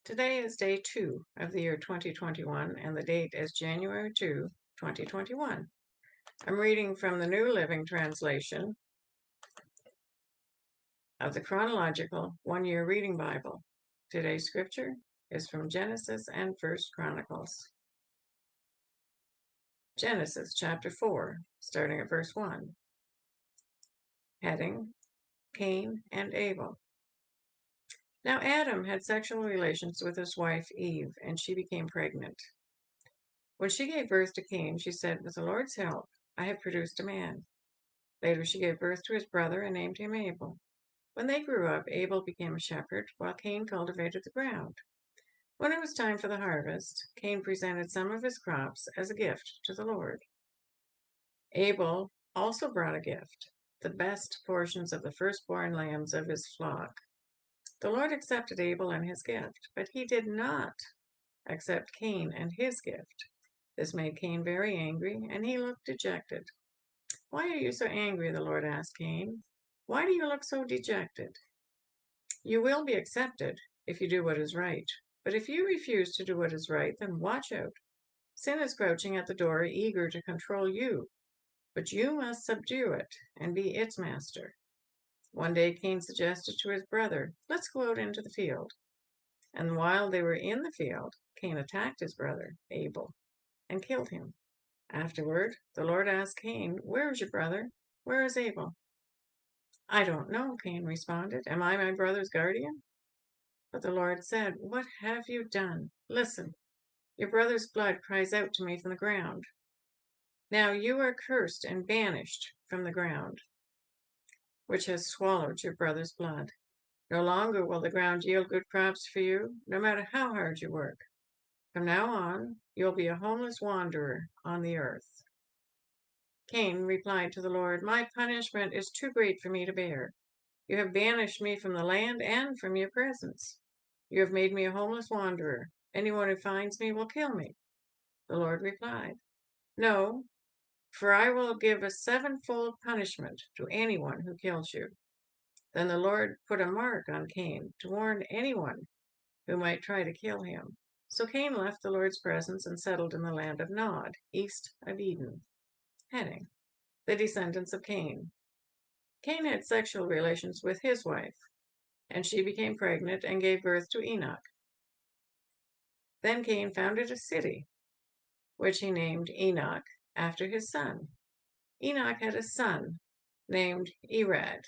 Today is day 2 of the year 2021, and the date is January 2, 2021. I'm reading from the New Living Translation of the Chronological One-Year Reading Bible. Today's scripture is from Genesis and 1st Chronicles. Genesis chapter 4, starting at verse 1. Heading: Cain and Abel. Now Adam had sexual relations with his wife Eve, and she became pregnant. When she gave birth to Cain, she said, "With the Lord's help, I have produced a man." Later she gave birth to his brother and named him Abel. When they grew up, Abel became a shepherd, while Cain cultivated the ground. When it was time for the harvest, Cain presented some of his crops as a gift to the Lord. Abel also brought a gift, the best portions of the firstborn lambs of his flock. The Lord accepted Abel and his gift, but he did not accept Cain and his gift. This made Cain very angry, and he looked dejected. "Why are you so angry?" the Lord asked Cain. "Why do you look so dejected? You will be accepted if you do what is right. But if you refuse to do what is right, then watch out. Sin is crouching at the door, eager to control you, but you must subdue it and be its master." One day Cain suggested to his brother, "Let's go out into the field." And while they were in the field, Cain attacked his brother, Abel, and killed him. Afterward, the Lord asked Cain, "Where is your brother? Where is Abel?" "I don't know," Cain responded. "Am I my brother's guardian?" But the Lord said, "What have you done? Listen, your brother's blood cries out to me from the ground. Now you are cursed and banished from the ground, which has swallowed your brother's blood. No longer will the ground yield good crops for you, no matter how hard you work. From now on, you'll be a homeless wanderer on the earth." Cain replied to the Lord, "My punishment is too great for me to bear. You have banished me from the land and from your presence. You have made me a homeless wanderer. Anyone who finds me will kill me." The Lord replied, "No, for I will give a sevenfold punishment to anyone who kills you." Then the Lord put a mark on Cain to warn anyone who might try to kill him. So Cain left the Lord's presence and settled in the land of Nod, east of Eden. Heading: The descendants of Cain. Cain had sexual relations with his wife, and she became pregnant and gave birth to Enoch. Then Cain founded a city, which he named Enoch after his son. Enoch had a son named Irad.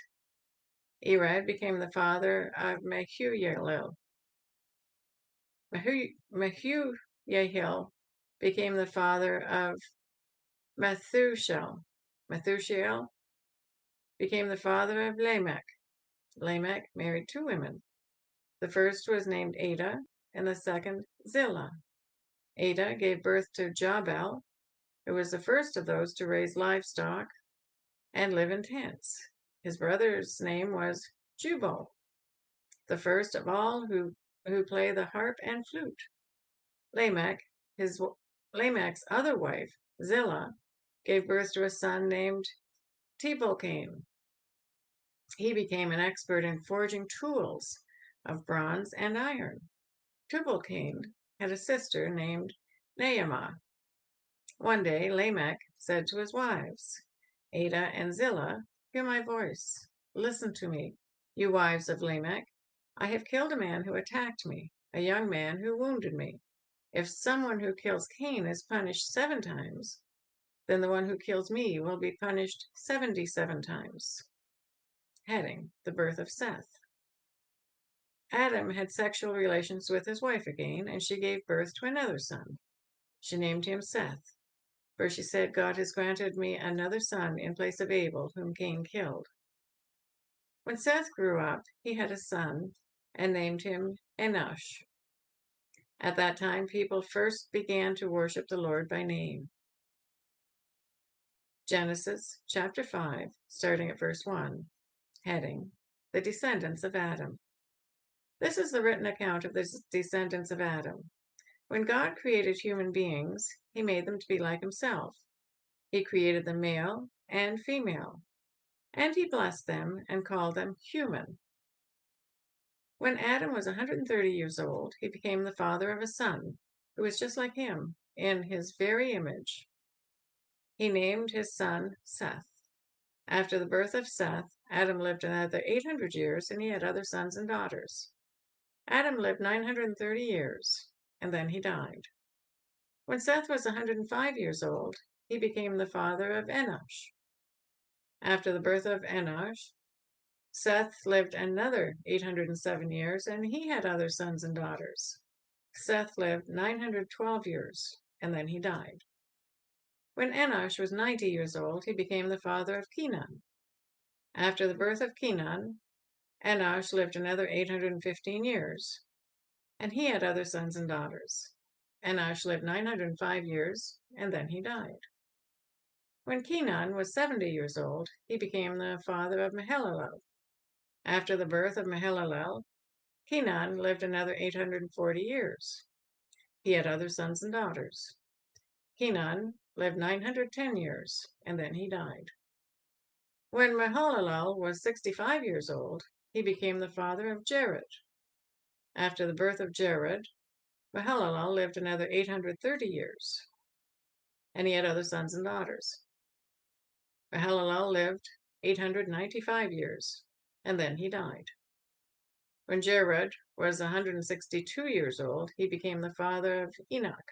Irad became the father of Mehujael. Mehujael became the father of Methuselah. Methuselah became the father of Lamech. Lamech married 2 women. The first was named Ada, and the second Zillah. Ada gave birth to Jabal, who was the first of those to raise livestock and live in tents. His brother's name was Jubal, the first of all who play the harp and flute. Lamech, Lamech's other wife, Zillah, gave birth to a son named Tubal-Cain. He became an expert in forging tools of bronze and iron. Tubal-Cain had a sister named Naamah. One day Lamech said to his wives, Ada and Zillah, "Hear my voice. Listen to me, you wives of Lamech. I have killed a man who attacked me, a young man who wounded me. If someone who kills Cain is punished 7 times, then the one who kills me will be punished 77 times. Heading: The birth of Seth. Adam had sexual relations with his wife again, and she gave birth to another son. She named him Seth, for she said, "God has granted me another son in place of Abel, whom Cain killed." When Seth grew up, he had a son and named him Enosh. At that time, people first began to worship the Lord by name. Genesis chapter 5, starting at verse 1. Heading: The descendants of Adam. This is the written account of the descendants of Adam. When God created human beings, he made them to be like himself. He created them male and female, and he blessed them and called them human. When Adam was 130 years old, he became the father of a son who was just like him in his very image. He named his son Seth. After the birth of Seth, Adam lived another 800 years and he had other sons and daughters. Adam lived 930 years and then he died. When Seth was 105 years old, he became the father of Enosh. After the birth of Enosh, Seth lived another 807 years and he had other sons and daughters. Seth lived 912 years and then he died. When Enosh was 90 years old, he became the father of Kenan. After the birth of Kenan, Enosh lived another 815 years and he had other sons and daughters. Enosh lived 905 years and then he died. When Kenan was 70 years old, he became the father of Mahalalel. After the birth of Mahalalel, Kenan lived another 840 years. He had other sons and daughters. Kenan lived 910 years, and then he died. When Mahalalel was 65 years old, he became the father of Jared. After the birth of Jared, Mahalalel lived another 830 years, and he had other sons and daughters. Mahalalel lived 895 years, and then he died. When Jared was 162 years old, he became the father of Enoch.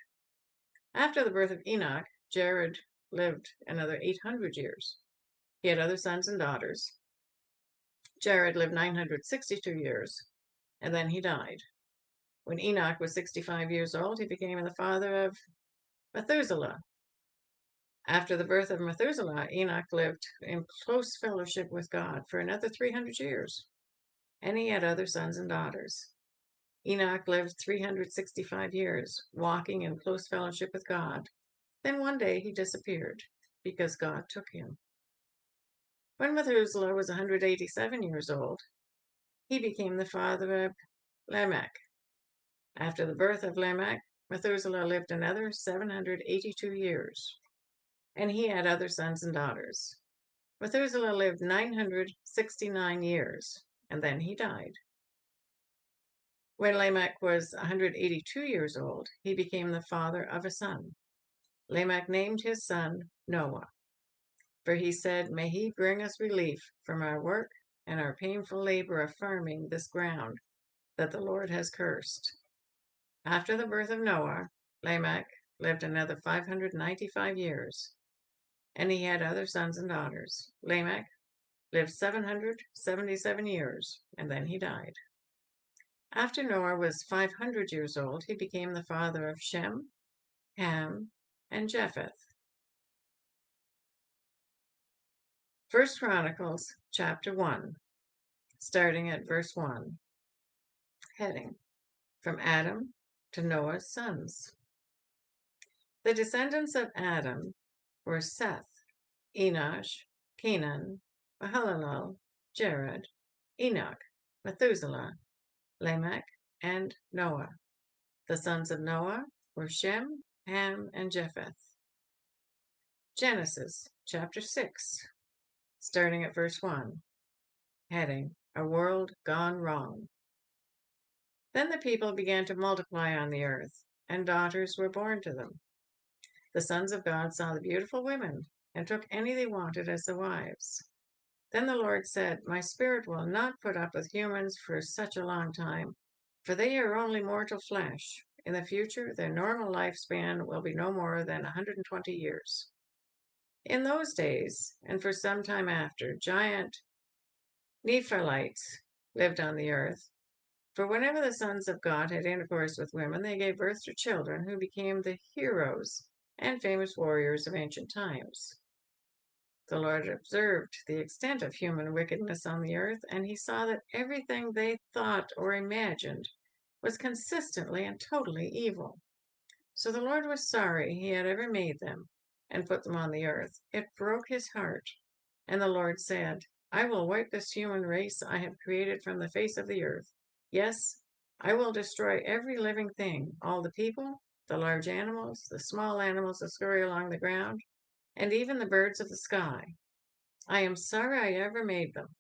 After the birth of Enoch, Jared lived another 800 years. He had other sons and daughters. Jared lived 962 years, and then he died. When Enoch was 65 years old, he became the father of Methuselah. After the birth of Methuselah, Enoch lived in close fellowship with God for another 300 years, and he had other sons and daughters. Enoch lived 365 years, walking in close fellowship with God. Then one day he disappeared because God took him. When Methuselah was 187 years old, he became the father of Lamech. After the birth of Lamech, Methuselah lived another 782 years, and he had other sons and daughters. Methuselah lived 969 years, and then he died. When Lamech was 182 years old, he became the father of a son. Lamech named his son Noah, for he said, "May he bring us relief from our work and our painful labor of farming this ground that the Lord has cursed." After the birth of Noah, Lamech lived another 595 years, and he had other sons and daughters. Lamech lived 777 years, and then he died. After Noah was 500 years old, he became the father of Shem, Ham, and Japheth. 1 Chronicles chapter 1, starting at verse 1. Heading: From Adam to Noah's sons. The descendants of Adam were Seth, Enosh, Kenan, Mahalalel, Jared, Enoch, Methuselah, Lamech, and Noah. The sons of Noah were Shem, Ham, and Japheth. Genesis chapter 6, starting at verse 1. Heading: A world gone wrong. Then the people began to multiply on the earth, and daughters were born to them. The sons of God saw the beautiful women and took any they wanted as their wives. Then the Lord said, "My spirit will not put up with humans for such a long time, for they are only mortal flesh. In the future, their normal lifespan will be no more than 120 years." In those days, and for some time after, giant Nephilites lived on the earth. For whenever the sons of God had intercourse with women, they gave birth to children who became the heroes and famous warriors of ancient times. The Lord observed the extent of human wickedness on the earth, and he saw that everything they thought or imagined was consistently and totally evil. So the Lord was sorry he had ever made them and put them on the earth. It broke his heart. And the Lord said, "I will wipe this human race I have created from the face of the earth. Yes, I will destroy every living thing, all the people, the large animals, the small animals that scurry along the ground, and even the birds of the sky. I am sorry I ever made them."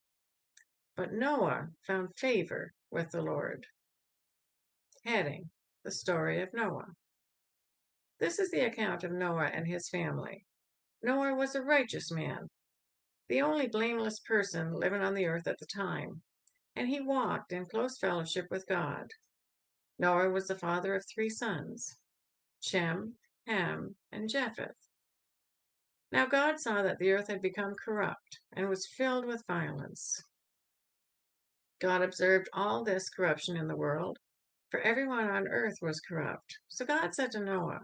But Noah found favor with the Lord. Heading: The Story of Noah. This is the account of Noah and his family. Noah was a righteous man, the only blameless person living on the earth at the time, and he walked in close fellowship with God. Noah was the father of 3 sons, Shem, Ham, and Japheth. Now God saw that the earth had become corrupt and was filled with violence. God observed all this corruption in the world, for everyone on earth was corrupt. So God said to Noah,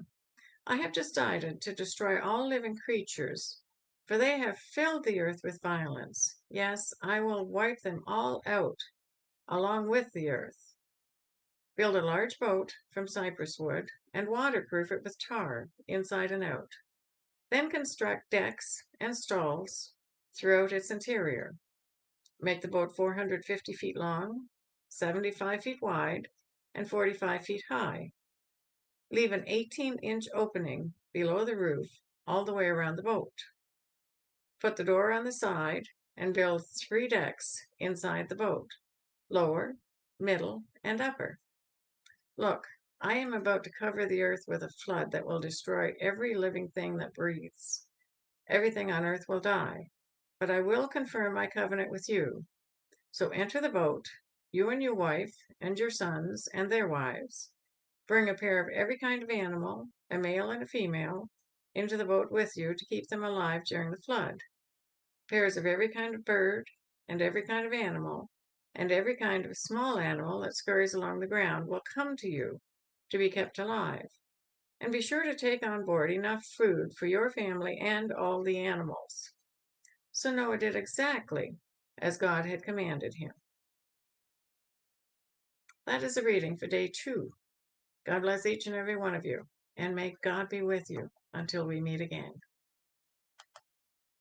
I have decided to destroy all living creatures, for they have filled the earth with violence. Yes, I will wipe them all out along with the earth. Build a large boat from cypress wood and waterproof it with tar inside and out. Then construct decks and stalls throughout its interior. Make the boat 450 feet long, 75 feet wide, and 45 feet high. Leave an 18-inch opening below the roof all the way around the boat. Put the door on the side and build 3 decks inside the boat, lower, middle, and upper. Look, I am about to cover the earth with a flood that will destroy every living thing that breathes. Everything on earth will die, but I will confirm my covenant with you. So enter the boat, you and your wife, and your sons and their wives. Bring a pair of every kind of animal, a male and a female, into the boat with you to keep them alive during the flood. Pairs of every kind of bird, and every kind of animal, and every kind of small animal that scurries along the ground will come to you to be kept alive. And be sure to take on board enough food for your family and all the animals. So Noah did exactly as God had commanded him. That is a reading for day 2. God bless each and every one of you, and may God be with you until we meet again.